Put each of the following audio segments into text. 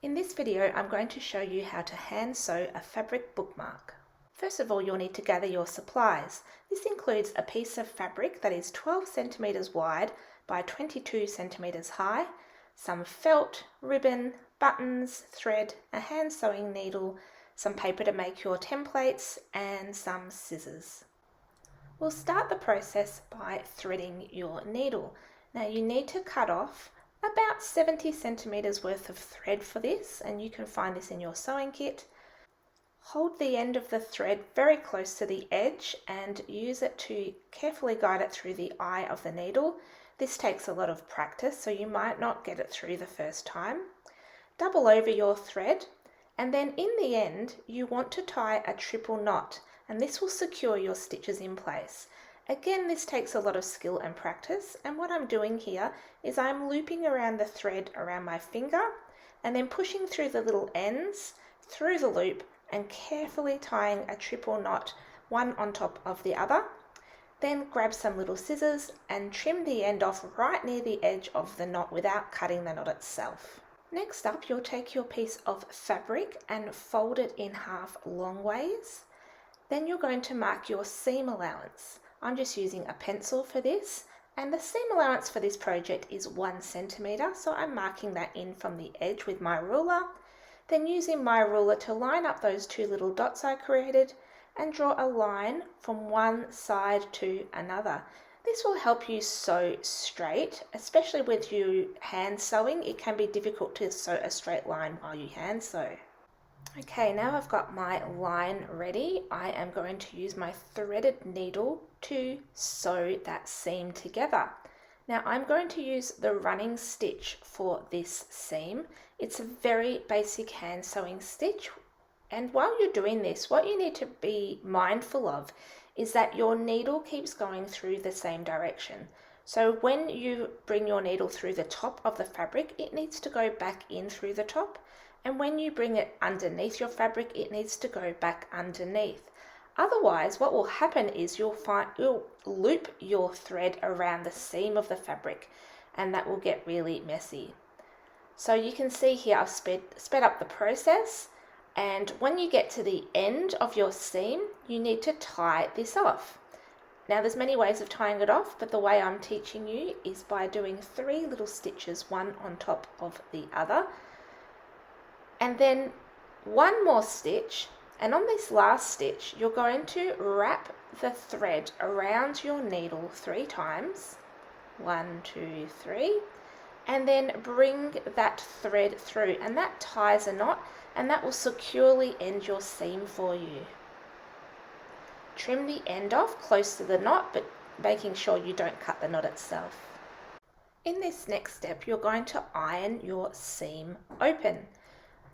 In this video, I'm going to show you how to hand sew a fabric bookmark. First of all, you'll need to gather your supplies. This includes a piece of fabric that is 12 centimeters wide by 22 centimeters high, some felt, ribbon, buttons, thread, a hand sewing needle, some paper to make your templates, and some scissors. We'll start the process by threading your needle. Now you need to cut off about 70 centimeters worth of thread for this, and you can find this in your sewing kit. Hold the end of the thread very close to the edge and use it to carefully guide it through the eye of the needle. This takes a lot of practice, so you might not get it through the first time. Double over your thread, and then in the end you want to tie a triple knot, and this will secure your stitches in place. Again, this takes a lot of skill and practice, and what I'm doing here is I'm looping around the thread around my finger and then pushing through the little ends through the loop and carefully tying a triple knot, one on top of the other. Then grab some little scissors and trim the end off right near the edge of the knot without cutting the knot itself. Next up, you'll take your piece of fabric and fold it in half long ways. Then you're going to mark your seam allowance. I'm just using a pencil for this, and the seam allowance for this project is 1 centimeter, so I'm marking that in from the edge with my ruler. Then using my ruler to line up those two little dots I created and draw a line from one side to another. This will help you sew straight, especially with you hand sewing. It can be difficult to sew a straight line while you hand sew. Okay, now I've got my line ready. I am going to use my threaded needle to sew that seam together. Now I'm going to use the running stitch for this seam. It's a very basic hand sewing stitch, and while you're doing this, what you need to be mindful of is that your needle keeps going through the same direction. So when you bring your needle through the top of the fabric, it needs to go back in through the top. And when you bring it underneath your fabric, it needs to go back underneath. Otherwise, what will happen is you'll loop your thread around the seam of the fabric, and that will get really messy. So you can see here I've sped up the process, and when you get to the end of your seam, you need to tie this off. Now there's many ways of tying it off, but the way I'm teaching you is by doing 3 little stitches, one on top of the other, and then one more stitch, and on this last stitch you're going to wrap the thread around your needle 3 times, 1, 2, 3, and then bring that thread through, and that ties a knot, and that will securely end your seam for you. Trim the end off close to the knot, but making sure you don't cut the knot itself. In this next step, you're going to iron your seam open.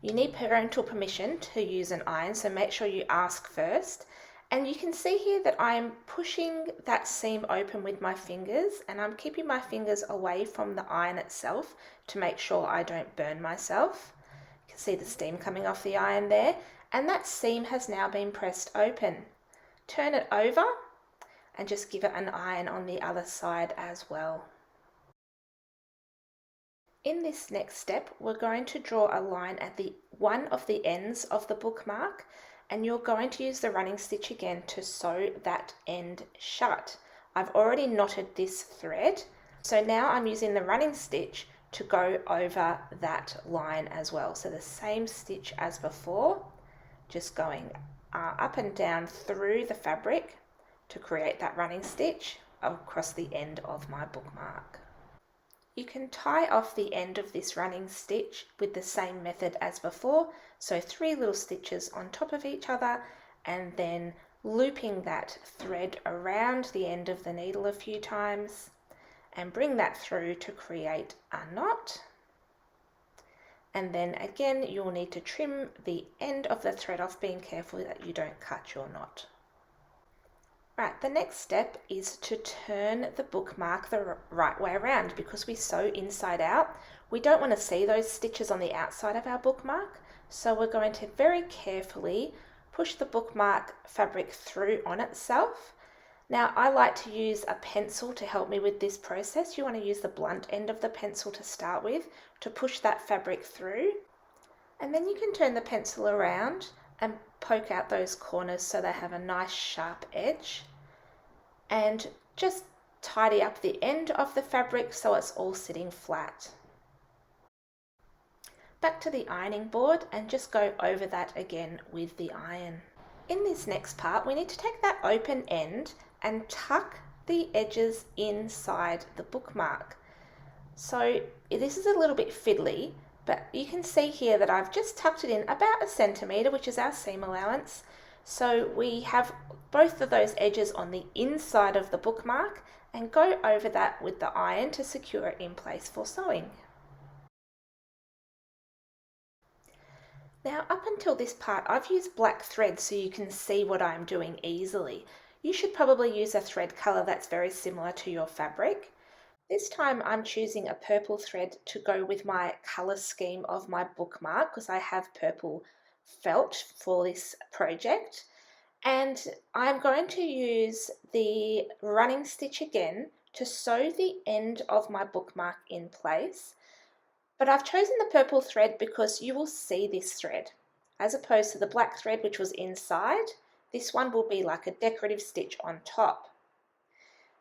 You need parental permission to use an iron, so make sure you ask first. And you can see here that I'm pushing that seam open with my fingers, and I'm keeping my fingers away from the iron itself to make sure I don't burn myself. You can see the steam coming off the iron there, and that seam has now been pressed open. Turn it over and just give it an iron on the other side as well. In this next step, we're going to draw a line at one of the ends of the bookmark, and you're going to use the running stitch again to sew that end shut. I've already knotted this thread, so now I'm using the running stitch to go over that line as well. So the same stitch as before, just going up and down through the fabric to create that running stitch across the end of my bookmark. You can tie off the end of this running stitch with the same method as before, so 3 little stitches on top of each other, and then looping that thread around the end of the needle a few times and bring that through to create a knot. And then again, you'll need to trim the end of the thread off, being careful that you don't cut your knot. Right, the next step is to turn the bookmark the right way around. Because we sew inside out, we don't want to see those stitches on the outside of our bookmark, so we're going to very carefully push the bookmark fabric through on itself. Now I like to use a pencil to help me with this process. You want to use the blunt end of the pencil to start with to push that fabric through. And then you can turn the pencil around and poke out those corners so they have a nice sharp edge, and just tidy up the end of the fabric so it's all sitting flat. Back to the ironing board and just go over that again with the iron. In this next part, we need to take that open end and tuck the edges inside the bookmark. So this is a little bit fiddly, but you can see here that I've just tucked it in about 1 centimetre, which is our seam allowance. So we have both of those edges on the inside of the bookmark, and go over that with the iron to secure it in place for sewing. Now up until this part, I've used black thread so you can see what I'm doing easily. You should probably use a thread colour that's very similar to your fabric. This time I'm choosing a purple thread to go with my colour scheme of my bookmark, because I have purple felt for this project. And I'm going to use the running stitch again to sew the end of my bookmark in place. But I've chosen the purple thread because you will see this thread. As opposed to the black thread, which was inside, this one will be like a decorative stitch on top.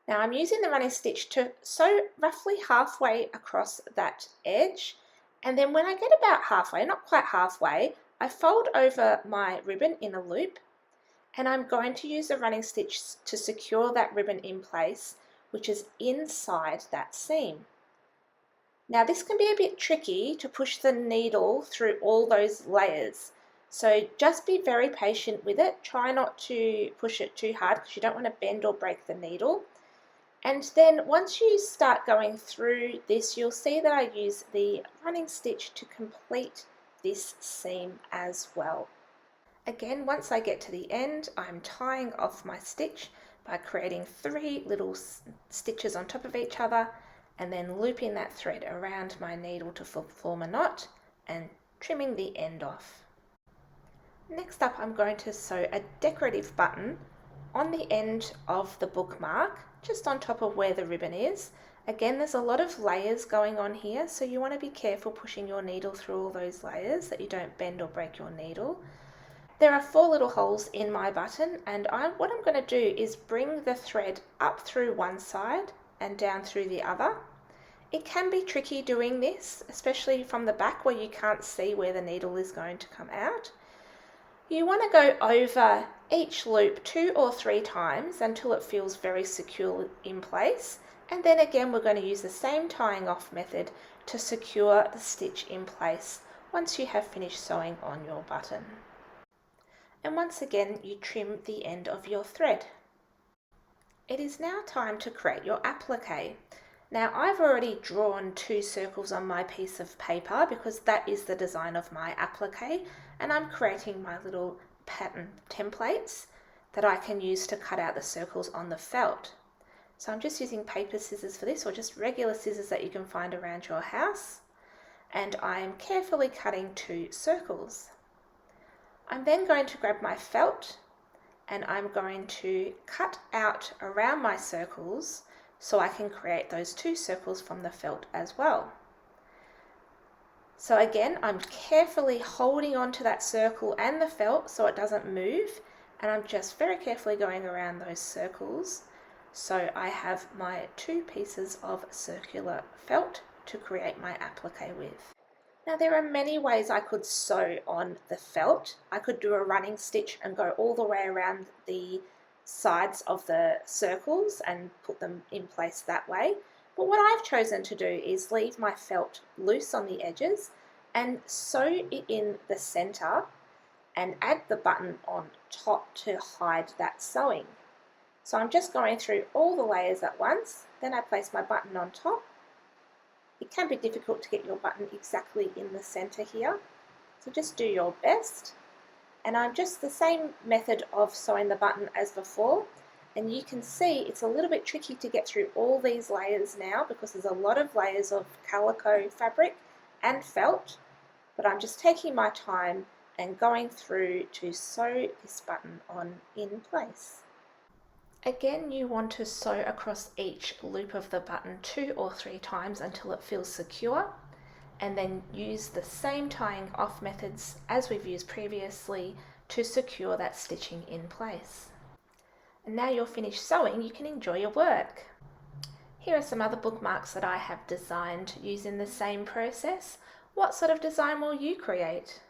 Now I'm using the running stitch to sew roughly halfway across that edge, and then when I get about halfway, not quite halfway, I fold over my ribbon in a loop, and I'm going to use the running stitch to secure that ribbon in place, which is inside that seam. Now this can be a bit tricky to push the needle through all those layers, so just be very patient with it. Try not to push it too hard because you don't want to bend or break the needle. And then once you start going through this, you'll see that I use the running stitch to complete this seam as well. Again, once I get to the end, I'm tying off my stitch by creating 3 little stitches on top of each other, and then looping that thread around my needle to form a knot and trimming the end off. Next up, I'm going to sew a decorative button on the end of the bookmark, just on top of where the ribbon is. Again, there's a lot of layers going on here, so you want to be careful pushing your needle through all those layers that you don't bend or break your needle. There are 4 little holes in my button, and what I'm going to do is bring the thread up through one side and down through the other. It can be tricky doing this, especially from the back where you can't see where the needle is going to come out. You want to go over each loop 2 or 3 times until it feels very secure in place, and then again we're going to use the same tying off method to secure the stitch in place once you have finished sewing on your button. And once again you trim the end of your thread. It is now time to create your applique. Now I've already drawn 2 circles on my piece of paper because that is the design of my applique, and I'm creating my little pattern templates that I can use to cut out the circles on the felt. So I'm just using paper scissors for this, or just regular scissors that you can find around your house, and I'm carefully cutting 2 circles. I'm then going to grab my felt and I'm going to cut out around my circles so I can create those 2 circles from the felt as well. So again, I'm carefully holding on to that circle and the felt so it doesn't move, and I'm just very carefully going around those circles so I have my 2 pieces of circular felt to create my applique with. Now there are many ways I could sew on the felt. I could do a running stitch and go all the way around the sides of the circles and put them in place that way. But what I've chosen to do is leave my felt loose on the edges and sew it in the center and add the button on top to hide that sewing. So I'm just going through all the layers at once, then I place my button on top. It can be difficult to get your button exactly in the center here, so just do your best. And I'm just the same method of sewing the button as before, and you can see it's a little bit tricky to get through all these layers now because there's a lot of layers of calico fabric and felt, but I'm just taking my time and going through to sew this button on in place. Again, you want to sew across each loop of the button 2 or 3 times until it feels secure, and then use the same tying off methods as we've used previously to secure that stitching in place. And now you're finished sewing, you can enjoy your work. Here are some other bookmarks that I have designed using the same process. What sort of design will you create?